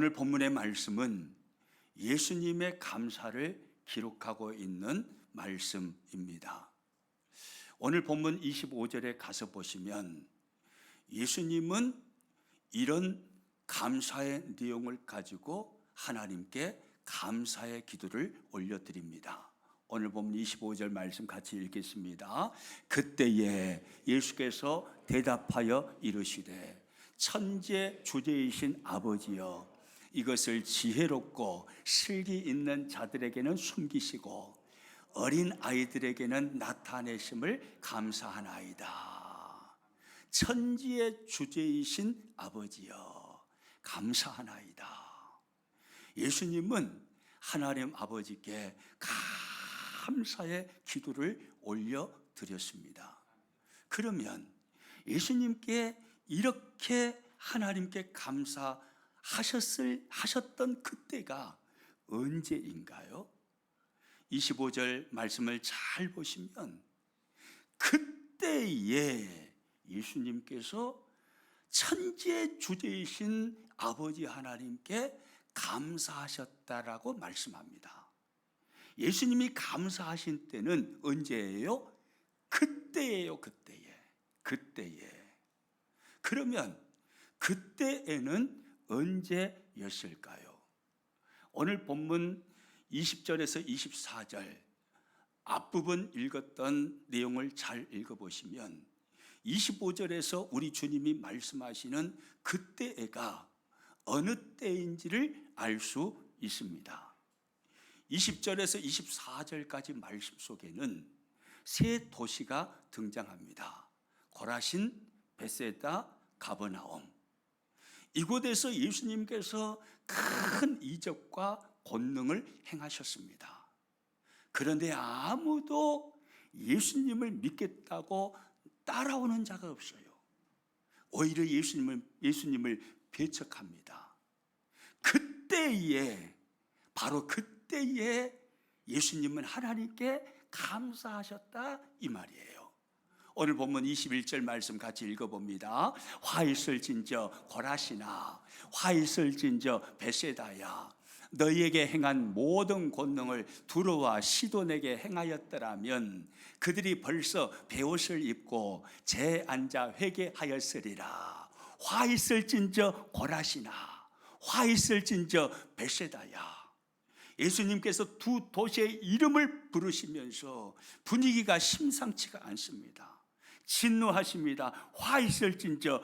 오늘 본문의 말씀은 예수님의 감사를 기록하고 있는 말씀입니다. 오늘 본문 25절에 가서 보시면 예수님은 이런 감사의 내용을 가지고 하나님께 감사의 기도를 올려드립니다. 오늘 본문 25절 말씀 같이 읽겠습니다. 그때에 예수께서 대답하여 이르시되 천지의 주제이신 아버지여, 이것을 지혜롭고 슬기 있는 자들에게는 숨기시고 어린 아이들에게는 나타내심을 감사하나이다. 천지의 주제이신 아버지여, 감사하나이다. 예수님은 하나님 아버지께 감사의 기도를 올려드렸습니다. 그러면 예수님께 이렇게 하나님께 하셨던 그때가 언제인가요? 25절 말씀을 잘 보시면 그때에 예수님께서 천지의 주제이신 아버지 하나님께 감사하셨다라고 말씀합니다. 예수님이 감사하신 때는 언제예요? 그때예요. 그때에. 그러면 그때에는 언제였을까요? 오늘 본문 20절에서 24절 앞부분 읽었던 내용을 잘 읽어보시면 25절에서 우리 주님이 말씀하시는 그때가 어느 때인지를 알 수 있습니다. 20절에서 24절까지 말씀 속에는 세 도시가 등장합니다. 고라신, 벳세다, 가버나움. 이곳에서 예수님께서 큰 이적과 권능을 행하셨습니다. 그런데 아무도 예수님을 믿겠다고 따라오는 자가 없어요. 오히려 예수님을 배척합니다. 바로 그때에 예수님은 하나님께 감사하셨다 이 말이에요. 오늘 본문 21절 말씀 같이 읽어봅니다. 화 있을진저 고라시나, 화 있을진저 벳세다야, 너희에게 행한 모든 권능을 두로와 시돈에게 행하였더라면 그들이 벌써 베옷을 입고 재앉아 회개하였으리라. 화 있을진저 고라시나, 화 있을진저 벳세다야. 예수님께서 두 도시의 이름을 부르시면서 분위기가 심상치가 않습니다. 진노하십니다. 화 있을진저.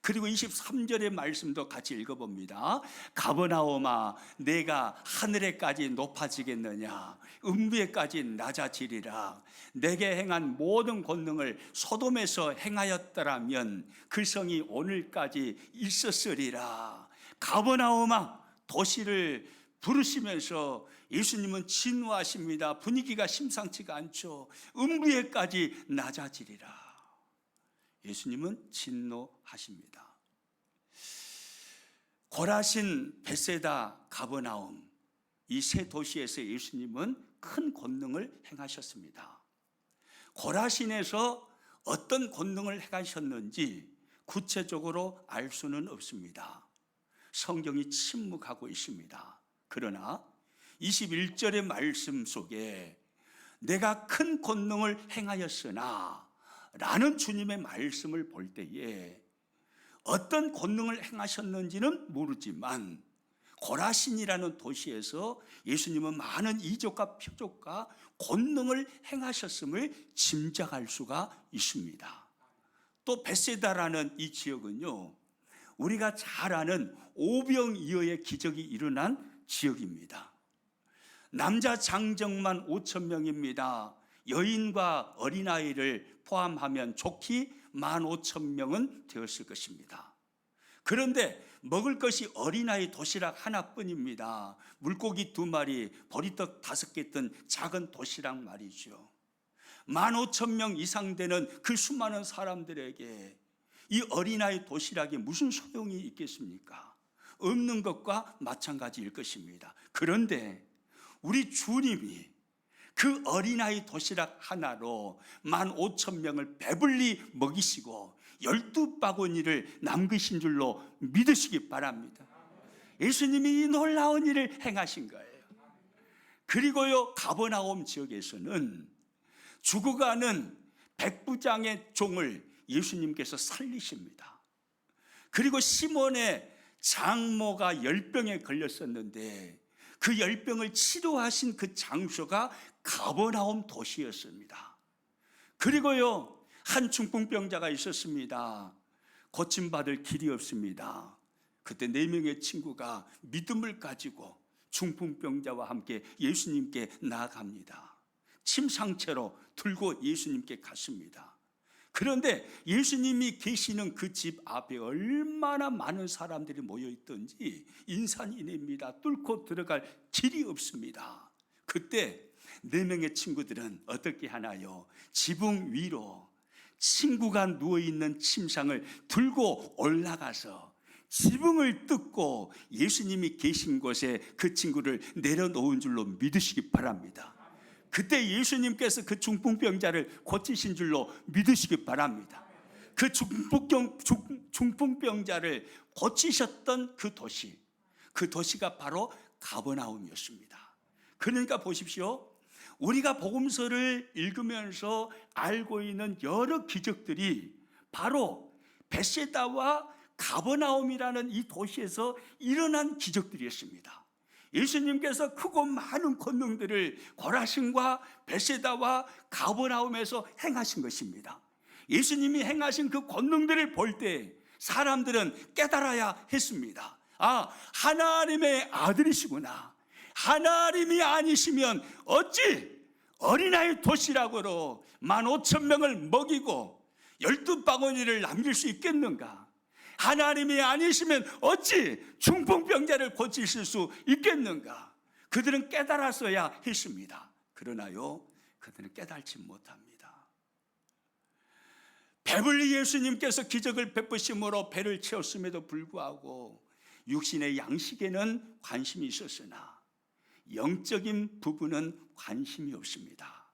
그리고 23절의 말씀도 같이 읽어봅니다. 가버나움아, 내가 하늘에까지 높아지겠느냐, 음부에까지 낮아지리라. 내게 행한 모든 권능을 소돔에서 행하였더라면 그 성이 오늘까지 있었으리라. 가버나움아, 도시를 부르시면서 예수님은 진노하십니다. 분위기가 심상치가 않죠. 음부에까지 낮아지리라. 예수님은 진노하십니다. 고라신, 벳세다, 가버나움, 이 세 도시에서 예수님은 큰 권능을 행하셨습니다. 고라신에서 어떤 권능을 행하셨는지 구체적으로 알 수는 없습니다. 성경이 침묵하고 있습니다. 그러나 21절의 말씀 속에 내가 큰 권능을 행하였으나 라는 주님의 말씀을 볼 때에 어떤 권능을 행하셨는지는 모르지만 고라신이라는 도시에서 예수님은 많은 이적과 표적과 권능을 행하셨음을 짐작할 수가 있습니다. 또 벳세다라는 이 지역은요, 우리가 잘 아는 오병이어의 기적이 일어난 지역입니다. 남자 장정만 5,000명입니다. 여인과 어린아이를 포함하면 좋기 15,000명은 되었을 것입니다. 그런데 먹을 것이 어린아이 도시락 하나뿐입니다. 물고기 2마리, 보리떡 5개 뜬 작은 도시락 말이죠. 15,000명 이상 되는 그 수많은 사람들에게 이 어린아이 도시락이 무슨 소용이 있겠습니까? 없는 것과 마찬가지일 것입니다. 그런데 우리 주님이 그 어린아이 도시락 하나로 15,000명을 배불리 먹이시고 12바구니를 남기신 줄로 믿으시기 바랍니다. 예수님이 이 놀라운 일을 행하신 거예요. 그리고요, 가버나움 지역에서는 죽어가는 백부장의 종을 예수님께서 살리십니다. 그리고 시몬의 장모가 열병에 걸렸었는데 그 열병을 치료하신 그 장소가 가버나움 도시였습니다. 그리고요, 한 중풍병자가 있었습니다. 고침받을 길이 없습니다. 그때 4명의 친구가 믿음을 가지고 중풍병자와 함께 예수님께 나아갑니다. 침상채로 들고 예수님께 갔습니다. 그런데 예수님이 계시는 그 집 앞에 얼마나 많은 사람들이 모여 있던지 인산인해입니다. 뚫고 들어갈 길이 없습니다. 그때 4명의 친구들은 어떻게 하나요? 지붕 위로 친구가 누워있는 침상을 들고 올라가서 지붕을 뜯고 예수님이 계신 곳에 그 친구를 내려놓은 줄로 믿으시기 바랍니다. 그때 예수님께서 그 중풍병자를 고치신 줄로 믿으시기 바랍니다. 그 중풍병자를 고치셨던 그 도시가 바로 가버나움이었습니다. 그러니까 보십시오. 우리가 복음서를 읽으면서 알고 있는 여러 기적들이 바로 벳세다와 가버나움이라는 이 도시에서 일어난 기적들이었습니다. 예수님께서 크고 많은 권능들을 고라신과 벳세다와 가버나움에서 행하신 것입니다. 예수님이 행하신 그 권능들을 볼 때 사람들은 깨달아야 했습니다. 아, 하나님의 아들이시구나. 하나님이 아니시면 어찌 어린아이 도시락으로 15,000명을 먹이고 12바구니를 남길 수 있겠는가? 하나님이 아니시면 어찌 중풍병자를 고치실 수 있겠는가? 그들은 깨달았어야 했습니다. 그러나요, 그들은 깨달지 못합니다. 배불리 예수님께서 기적을 베푸심으로 배를 채웠음에도 불구하고 육신의 양식에는 관심이 있었으나 영적인 부분은 관심이 없습니다.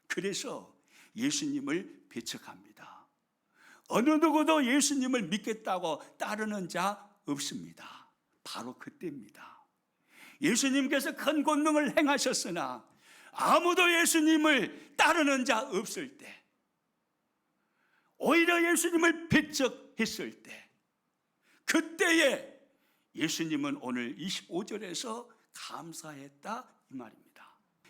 그래서 예수님을 배척합니다. 어느 누구도 예수님을 믿겠다고 따르는 자 없습니다. 바로 그때입니다. 예수님께서 큰 권능을 행하셨으나 아무도 예수님을 따르는 자 없을 때, 오히려 예수님을 배척했을 때, 그때에 예수님은 오늘 25절에서 감사했다 이 말입니다.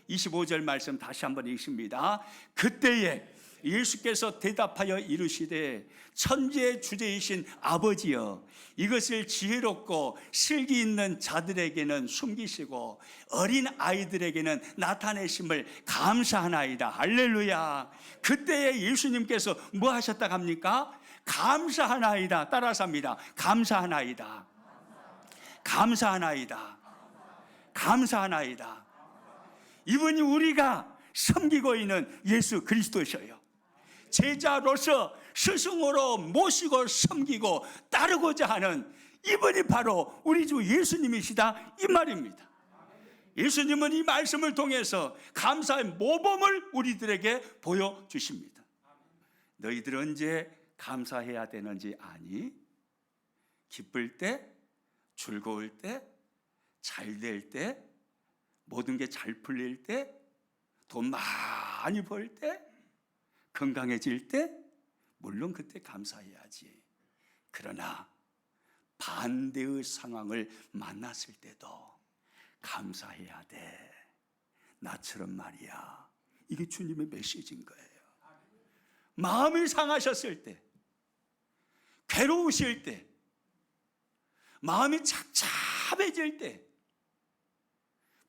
25절 말씀 다시 한번 읽습니다. 그때에 예수께서 대답하여 이르시되 천지의 주제이신 아버지여, 이것을 지혜롭고 슬기 있는 자들에게는 숨기시고 어린 아이들에게는 나타내심을 감사하나이다. 할렐루야. 그때에 예수님께서 뭐 하셨다고 합니까? 감사하나이다. 따라서 합니다. 감사하나이다. 감사하나이다. 감사하나이다. 이분이 우리가 섬기고 있는 예수 그리스도셔요. 제자로서 스승으로 모시고 섬기고 따르고자 하는 이분이 바로 우리 주 예수님이시다 이 말입니다. 예수님은 이 말씀을 통해서 감사의 모범을 우리들에게 보여주십니다. 너희들 언제 감사해야 되는지 아니? 기쁠 때, 즐거울 때, 잘 될 때, 모든 게 잘 풀릴 때, 돈 많이 벌 때, 건강해질 때, 물론 그때 감사해야지. 그러나 반대의 상황을 만났을 때도 감사해야 돼. 나처럼 말이야. 이게 주님의 메시지인 거예요. 마음이 상하셨을 때, 괴로우실 때, 마음이 착잡해질 때,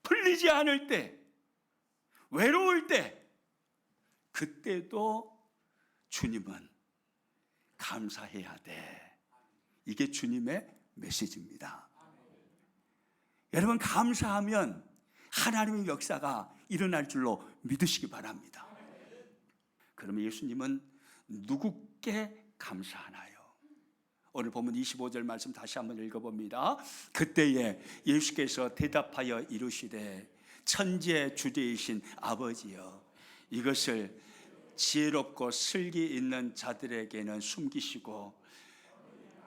풀리지 않을 때, 외로울 때, 그때도 주님은 감사해야 돼. 이게 주님의 메시지입니다. 여러분, 감사하면 하나님의 역사가 일어날 줄로 믿으시기 바랍니다. 그러면 예수님은 누구께 감사하나요? 오늘 보면 25절 말씀 다시 한번 읽어봅니다. 그때에 예수께서 대답하여 이르시되 천지의 주제이신 아버지여, 이것을 지혜롭고 슬기 있는 자들에게는 숨기시고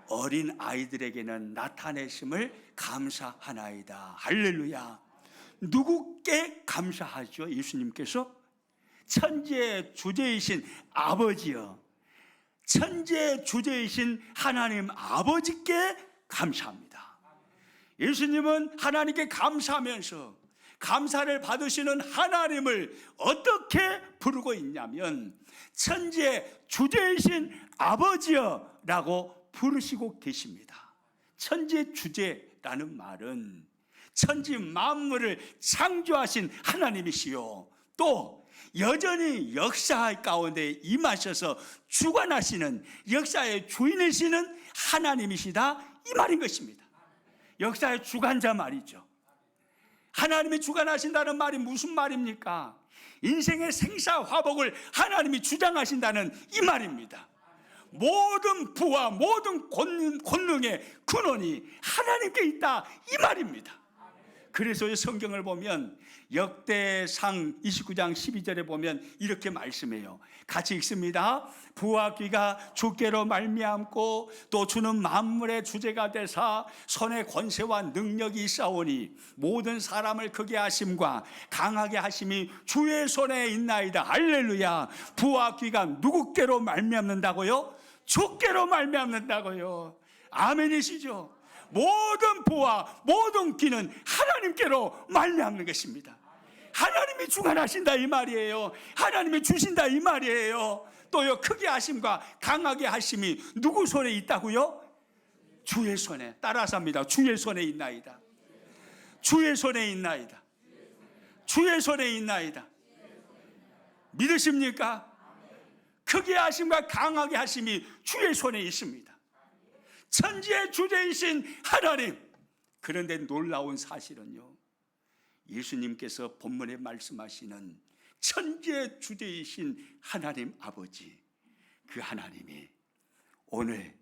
어린 아이들에게는 나타내심을 감사하나이다. 할렐루야. 누구께 감사하죠? 예수님께서 천지의 주제이신 아버지여, 천지의 주제이신 하나님 아버지께 감사합니다. 예수님은 하나님께 감사하면서 감사를 받으시는 하나님을 어떻게 부르고 있냐면 천지의 주제이신 아버지여라고 부르시고 계십니다. 천지의 주제라는 말은 천지 만물을 창조하신 하나님이시요, 또 여전히 역사 가운데 임하셔서 주관하시는 역사의 주인이시는 하나님이시다, 이 말인 것입니다. 역사의 주관자 말이죠. 하나님이 주관하신다는 말이 무슨 말입니까? 인생의 생사화복을 하나님이 주장하신다는 이 말입니다. 모든 부와 모든 권능의 근원이 하나님께 있다, 이 말입니다. 그래서 성경을 보면 역대상 29장 12절에 보면 이렇게 말씀해요. 같이 읽습니다. 부와 귀가 주께로 말미암고 또 주는 만물의 주제가 되사 손의 권세와 능력이 있사오니 모든 사람을 크게 하심과 강하게 하심이 주의 손에 있나이다. 할렐루야. 부와 귀가 누구께로 말미암는다고요? 주께로 말미암는다고요. 아멘이시죠? 모든 부와 모든 귀는 하나님께로 말미암는 것입니다. 하나님이 주관하신다 이 말이에요. 하나님이 주신다 이 말이에요. 또요, 크게 하심과 강하게 하심이 누구 손에 있다고요? 주의 손에. 따라서 합니다. 주의 손에 있나이다. 주의 손에 있나이다. 주의 손에 있나이다. 믿으십니까? 크게 하심과 강하게 하심이 주의 손에 있습니다. 천지의 주제이신 하나님. 그런데 놀라운 사실은요, 예수님께서 본문에 말씀하시는 천지의 주제이신 하나님 아버지, 그 하나님이 오늘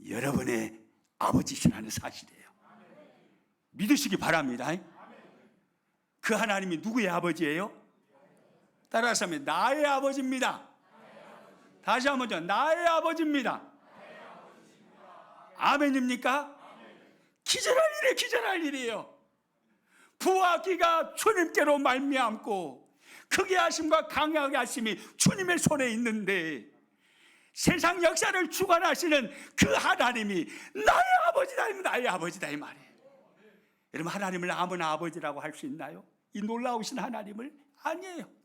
여러분의 아버지시라는 사실이에요. 믿으시기 바랍니다. 그 하나님이 누구의 아버지예요? 따라서 하면 나의 아버지입니다. 다시 한번요, 나의 아버지입니다. 아멘입니까? 기절할 일에 기절할 일이에요. 부와 귀가 주님께로 말미암고 크게 하심과 강하게 하심이 주님의 손에 있는데 세상 역사를 주관하시는 그 하나님이 나의 아버지다, 나의 아버지다 이 말이에요. 여러분, 하나님을 아무나 아버지라고 할 수 있나요? 이 놀라우신 하나님을? 아니에요.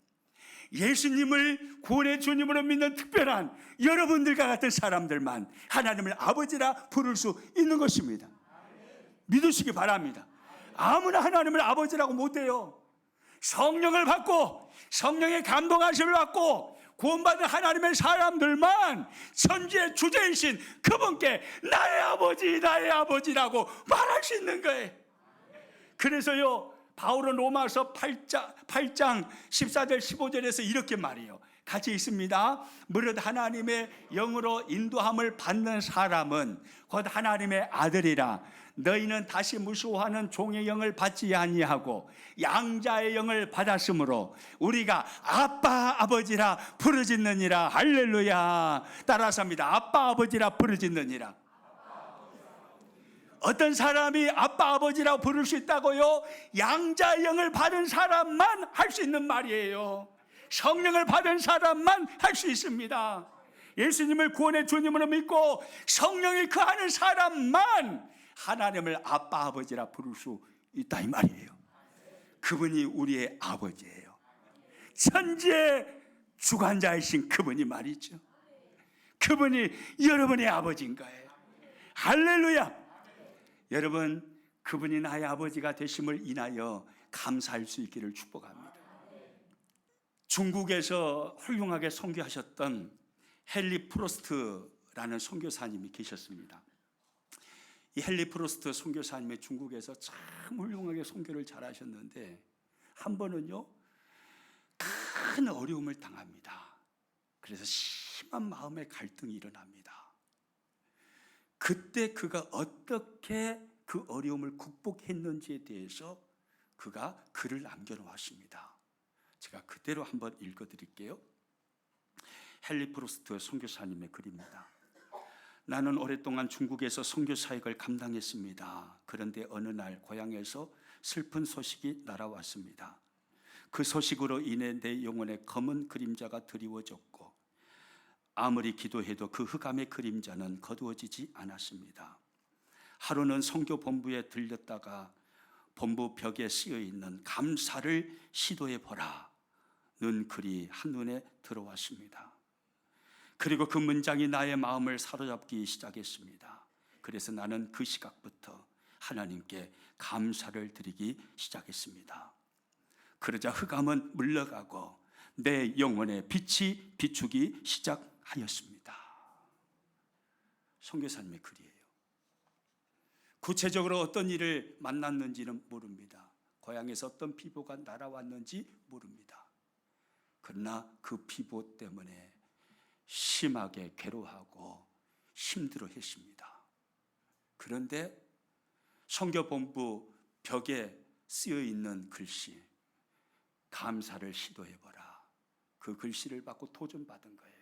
예수님을 구원의 주님으로 믿는 특별한 여러분들과 같은 사람들만 하나님을 아버지라 부를 수 있는 것입니다. 믿으시기 바랍니다. 아무나 하나님을 아버지라고 못해요. 성령을 받고 성령의 감동하심을 받고 구원받은 하나님의 사람들만 천지의 주제이신 그분께 나의 아버지, 나의 아버지라고 말할 수 있는 거예요. 그래서요, 바울은 로마서 8장 14절 15절에서 이렇게 말해요. 같이 있습니다. 무릇 하나님의 영으로 인도함을 받는 사람은 곧 하나님의 아들이라. 너희는 다시 무수하는 종의 영을 받지 아니하고 양자의 영을 받았으므로 우리가 아빠 아버지라 부르짖느니라. 할렐루야. 따라서 합니다. 아빠 아버지라 부르짖느니라. 어떤 사람이 아빠 아버지라고 부를 수 있다고요? 양자의 영을 받은 사람만 할 수 있는 말이에요. 성령을 받은 사람만 할 수 있습니다. 예수님을 구원의 주님으로 믿고 성령이 거하는 사람만 하나님을 아빠 아버지라 부를 수 있다 이 말이에요. 그분이 우리의 아버지예요. 천지의 주관자이신 그분이 말이죠. 그분이 여러분의 아버지인 거예요. 할렐루야. 여러분, 그분이 나의 아버지가 되심을 인하여 감사할 수 있기를 축복합니다. 중국에서 훌륭하게 선교하셨던 헨리 프로스트라는 선교사님이 계셨습니다. 이 헨리 프로스트 선교사님이 중국에서 참 훌륭하게 선교를 잘하셨는데 한 번은요, 큰 어려움을 당합니다. 그래서 심한 마음의 갈등이 일어납니다. 그때 그가 어떻게 그 어려움을 극복했는지에 대해서 그가 글을 남겨놓았습니다. 제가 그대로 한번 읽어드릴게요. 헨리 프루스트 선교사님의 글입니다. 나는 오랫동안 중국에서 선교 사역을 감당했습니다. 그런데 어느 날 고향에서 슬픈 소식이 날아왔습니다. 그 소식으로 인해 내 영혼에 검은 그림자가 드리워졌고 아무리 기도해도 그 흑암의 그림자는 거두어지지 않았습니다. 하루는 선교 본부에 들렸다가 본부 벽에 쓰여있는 감사를 시도해보라 는 글이 한눈에 들어왔습니다. 그리고 그 문장이 나의 마음을 사로잡기 시작했습니다. 그래서 나는 그 시각부터 하나님께 감사를 드리기 시작했습니다. 그러자 흑암은 물러가고 내 영혼의 빛이 비추기 시작하였습니다. 선교사님의 글이에요. 구체적으로 어떤 일을 만났는지는 모릅니다. 고향에서 어떤 비보가 날아왔는지 모릅니다. 그러나 그 비보 때문에 심하게 괴로워하고 힘들어했습니다. 그런데 선교본부 벽에 쓰여있는 글씨, 감사를 시도해보라, 그 글씨를 받고 도전받은 거예요.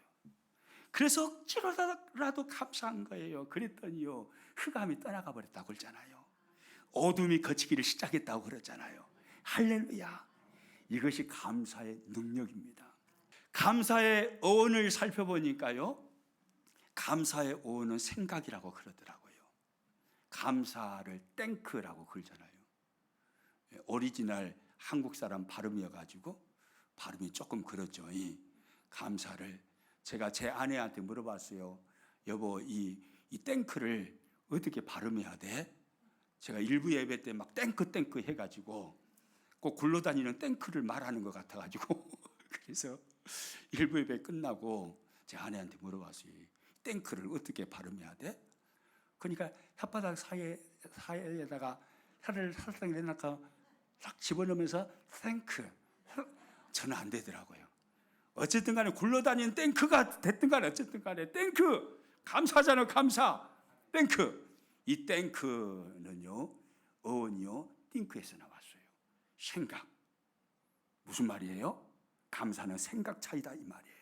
그래서 억지로라도 감사한 거예요. 그랬더니요, 흑암이 떠나가 버렸다고 그러잖아요. 어둠이 거치기를 시작했다고 그러잖아요. 할렐루야. 이것이 감사의 능력입니다. 감사의 어원을 살펴보니까요, 감사의 어원은 생각이라고 그러더라고요. 감사를 땡크라고 그러잖아요. 오리지널 한국 사람 발음이어가지고 발음이 조금 그렇죠. 이 감사를 제가 제 아내한테 물어봤어요. 여보, 이 땡크를 어떻게 발음해야 돼? 제가 일부 예배 때 막 땡크 해가지고 꼭 굴러다니는 땡크를 말하는 것 같아가지고 그래서 일부 예배 끝나고 제 아내한테 물어봤어요. 땡크를 어떻게 발음해야 돼? 그러니까 혓바닥 사이에다가 혀를 살짝 내놨다가 딱 집어넣으면서 땡크. 저는 안 되더라고요. 어쨌든 간에 굴러다니는 땡크가 됐든 간에 어쨌든 간에 땡크. 감사잖아요. 감사. 땡크. 이 땡크는요, 어원이요, 띵크에서 나왔어요. 생각. 무슨 말이에요? 감사는 생각 차이다 이 말이에요.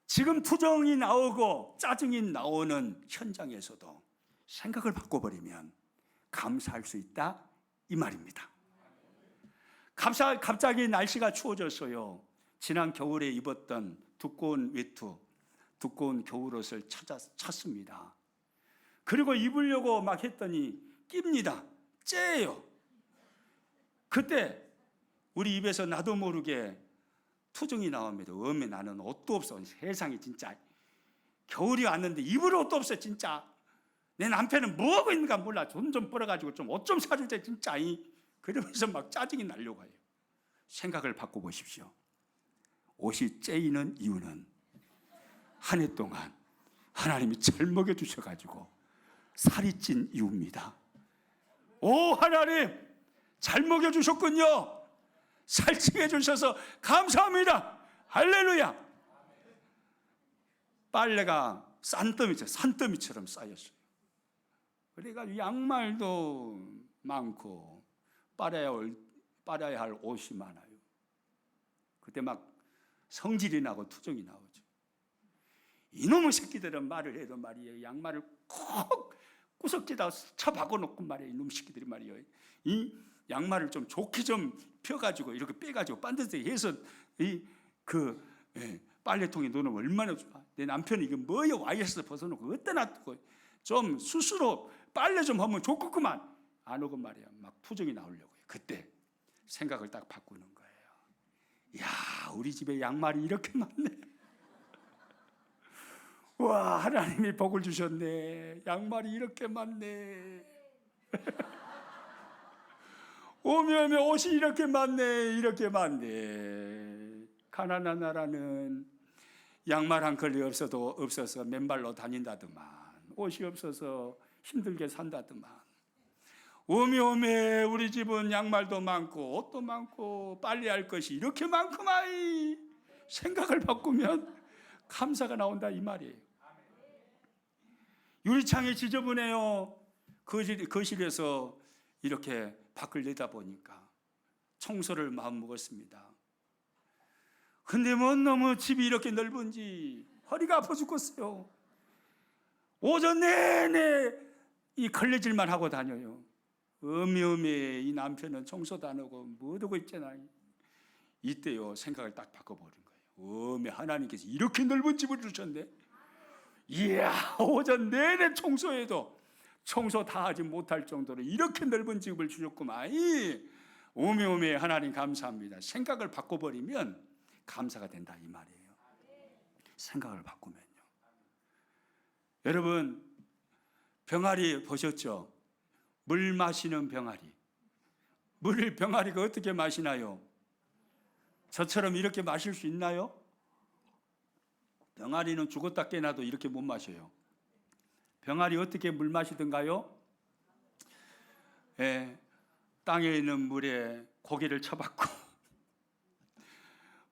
지금 투정이 나오고 짜증이 나오는 현장에서도 생각을 바꿔버리면 감사할 수 있다 이 말입니다. 갑자기 날씨가 추워졌어요. 지난 겨울에 입었던 두꺼운 외투, 두꺼운 겨울옷을 찾습니다. 그리고 입으려고 막 했더니 낍니다. 째요. 그때 우리 입에서 나도 모르게 투정이 나옵니다. 어메, 나는 옷도 없어. 세상에 진짜 겨울이 왔는데 입을 옷도 없어. 진짜 내 남편은 뭐하고 있는가 몰라. 돈 좀 벌어가지고 좀 옷 좀 사주자 진짜. 그러면서 막 짜증이 나려고 해요. 생각을 바꿔보십시오. 옷이 째이는 이유는 한 해 동안 하나님이 잘 먹여주셔가지고 살이 찐 이유입니다. 오, 하나님 잘 먹여주셨군요. 살찌게 해주셔서 감사합니다. 할렐루야. 빨래가 산더미처럼 쌓였어요. 그래가지고 양말도 많고 빨아야 할 옷이 많아요. 그때 막 성질이 나고 투정이 나오죠. 이놈의 새끼들은 말을 해도 말이에요. 양말을 콕 구석지다 쳐박아놓고 말이에요. 이놈의 새끼들이 말이에요. 이 양말을 좀 좋게 좀 펴가지고 이렇게 빼가지고 반듯하게 해서 빨래통에 넣으면 얼마나 좋아. 내 남편이 이거 뭐야 와이어서 벗어놓고 어디다 놔두고 좀 스스로 빨래 좀 하면 좋겠구만. 안 오고 말이야. 막 투정이 나오려고요. 그때 생각을 딱 바꾸는 거예요. 야, 우리 집에 양말이 이렇게 많네. 와, 하나님이 복을 주셨네. 양말이 이렇게 많네. 오면 옷이 이렇게 많네. 가나안 나라는 양말 한 컬이 없어서 맨발로 다닌다더만. 옷이 없어서 힘들게 산다더만. 오메 우리 집은 양말도 많고 옷도 많고 빨래할 것이 이렇게 많구만. 생각을 바꾸면 감사가 나온다 이 말이에요. 유리창이 지저분해요. 거실에서 이렇게 밖을 내다보니까 청소를 마음먹었습니다. 근데 뭐 너무 집이 이렇게 넓은지 허리가 아파 죽겠어요. 오전 내내 이 걸레질만 하고 다녀요. 어미어미 이 남편은 청소도 안 하고 뭐 하고 있잖아요. 이때요 생각을 딱 바꿔버린 거예요. 어미 하나님께서 이렇게 넓은 집을 주셨네. 이야, 오전 내내 청소해도 청소 다 하지 못할 정도로 이렇게 넓은 집을 주셨구만. 오메오메 하나님 감사합니다. 생각을 바꿔버리면 감사가 된다 이 말이에요. 생각을 바꾸면요. 여러분 병아리 보셨죠? 물 마시는 병아리. 물을 병아리가 어떻게 마시나요? 저처럼 이렇게 마실 수 있나요? 병아리는 죽었다 깨나도 이렇게 못 마셔요. 병아리 어떻게 물 마시던가요? 땅에 있는 물에 고기를 쳐박고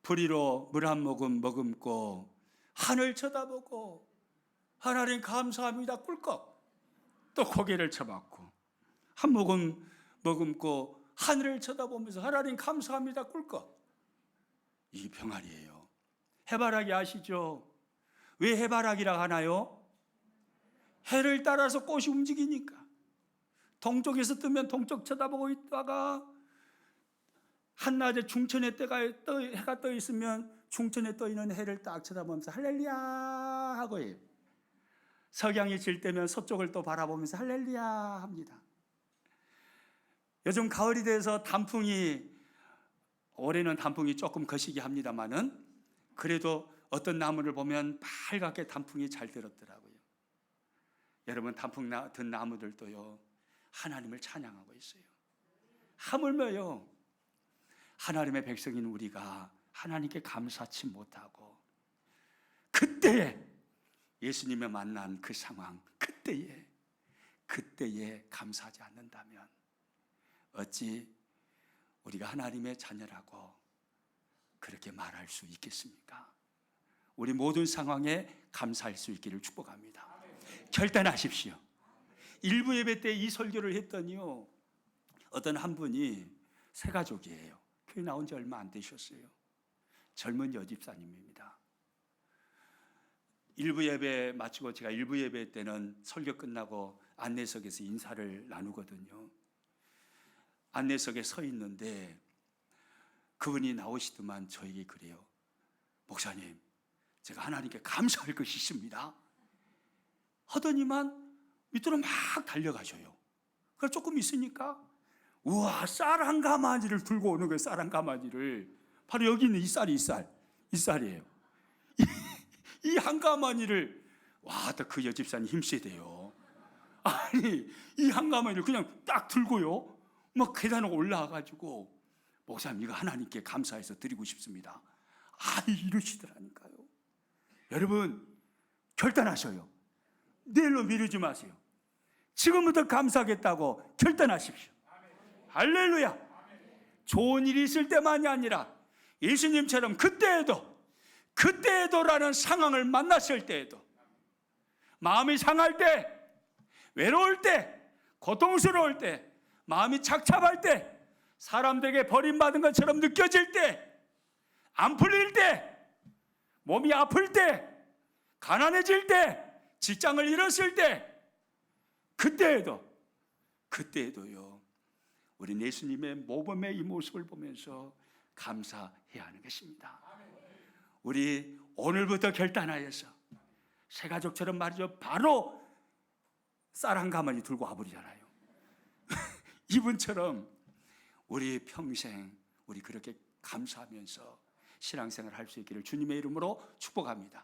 부리로 물 한 모금 머금고 하늘 쳐다보고 하나님 감사합니다 꿀꺽, 또 고기를 쳐박고 한 모금 머금고 하늘을 쳐다보면서 하나님 감사합니다 꿀꺽. 이 병아리예요. 해바라기 아시죠? 왜 해바라기라 하나요? 해를 따라서 꽃이 움직이니까. 동쪽에서 뜨면 동쪽 쳐다보고 있다가 한낮에 중천에 해가 떠 있으면 중천에 떠 있는 해를 딱 쳐다보면서 할렐루야 하고 해요. 석양이 질 때면 서쪽을 또 바라보면서 할렐루야 합니다. 요즘 가을이 돼서 올해는 단풍이 조금 거시기 합니다만은 그래도 어떤 나무를 보면 빨갛게 단풍이 잘 들었더라고요. 여러분 단풍 든 나무들도요 하나님을 찬양하고 있어요. 하물며요 하나님의 백성인 우리가 하나님께 감사치 못하고 그때에 예수님을 만난 그 상황, 그때에 감사하지 않는다면 어찌 우리가 하나님의 자녀라고 그렇게 말할 수 있겠습니까? 우리 모든 상황에 감사할 수 있기를 축복합니다. 결단하십시오. 일부 예배 때 이 설교를 했더니요 어떤 한 분이 세 가족이에요. 교회 나온 지 얼마 안 되셨어요. 젊은 여집사님입니다. 일부 예배 마치고 제가 일부 예배 때는 설교 끝나고 안내석에서 인사를 나누거든요. 안내석에 서 있는데 그분이 나오시더만 저에게 그래요. 목사님, 제가 하나님께 감사할 것이 있습니다. 하더니만 밑으로 막 달려가셔요. 그래서 조금 있으니까 우와, 쌀 한 가마니를 들고 오는 거예요. 쌀 한 가마니를. 바로 여기 있는 이 쌀이에요. 이 한 가마니를, 와, 그 여집사님 힘세대요. 아니, 이 한 가마니를 그냥 딱 들고요 막 계단을 올라와가지고 목사님 이거 하나님께 감사해서 드리고 싶습니다. 이러시더라니까요. 여러분 결단하셔요. 내일로 미루지 마세요. 지금부터 감사하겠다고 결단하십시오. 할렐루야. 좋은 일이 있을 때만이 아니라 예수님처럼 그때에도라는 상황을 만났을 때에도, 마음이 상할 때, 외로울 때, 고통스러울 때, 마음이 착잡할 때, 사람들에게 버림받은 것처럼 느껴질 때, 안 풀릴 때, 몸이 아플 때, 가난해질 때, 직장을 잃었을 때, 그때에도요 우리 예수님의 모범의 이 모습을 보면서 감사해야 하는 것입니다. 우리 오늘부터 결단하여서 새가족처럼 말이죠, 바로 쌀 한 가마니 들고 와버리잖아요. 이분처럼 우리 평생 우리 그렇게 감사하면서 신앙생활 할 수 있기를 주님의 이름으로 축복합니다.